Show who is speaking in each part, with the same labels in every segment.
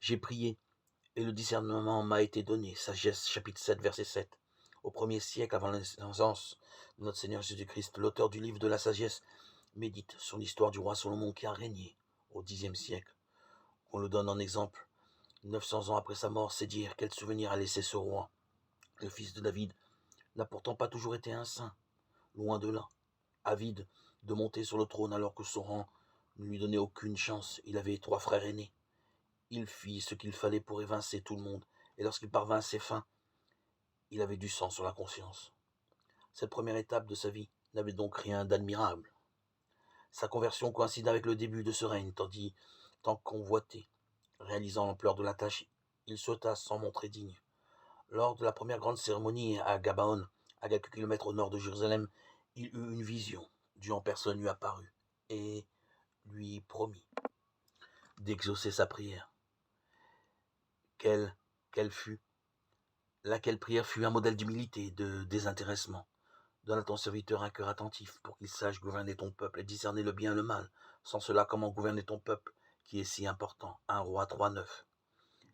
Speaker 1: J'ai prié, et le discernement m'a été donné. Sagesse, chapitre 7, verset 7. Au 1er siècle, avant la naissance de notre Seigneur Jésus-Christ, l'auteur du livre de la sagesse médite sur l'histoire du roi Salomon qui a régné au Xe siècle. On le donne en exemple. 900 ans après sa mort, c'est dire quel souvenir a laissé ce roi. Le fils de David n'a pourtant pas toujours été un saint, loin de là. Avide de monter sur le trône alors que son rang ne lui donnait aucune chance. Il avait 3 frères aînés. Il fit ce qu'il fallait pour évincer tout le monde, et lorsqu'il parvint à ses fins, il avait du sang sur la conscience. Cette première étape de sa vie n'avait donc rien d'admirable. Sa conversion coïncide avec le début de ce règne, tant convoité. Réalisant l'ampleur de la tâche, il sauta sans montrer digne. Lors de la première grande cérémonie à Gabaon, à quelques kilomètres au nord de Jérusalem, il eut une vision. Dieu en personne lui apparut et lui promit d'exaucer sa prière. Quelle fut Laquelle prière fut un modèle d'humilité, de désintéressement. Donne à ton serviteur un cœur attentif pour qu'il sache gouverner ton peuple et discerner le bien et le mal. Sans cela, comment gouverner ton peuple qui est si important? 1 Roi 3,9.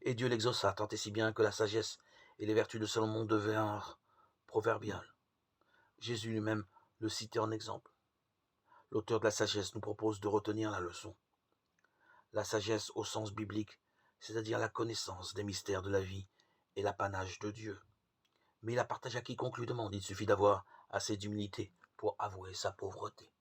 Speaker 1: Et Dieu l'exauça tant et si bien que la sagesse et les vertus de Salomon devinrent proverbiales. Jésus lui-même le citait en exemple. L'auteur de la sagesse nous propose de retenir la leçon. La sagesse au sens biblique, c'est-à-dire la connaissance des mystères de la vie et l'apanage de Dieu. Mais il la partage à quiconque lui demande. Il suffit d'avoir assez d'humilité pour avouer sa pauvreté.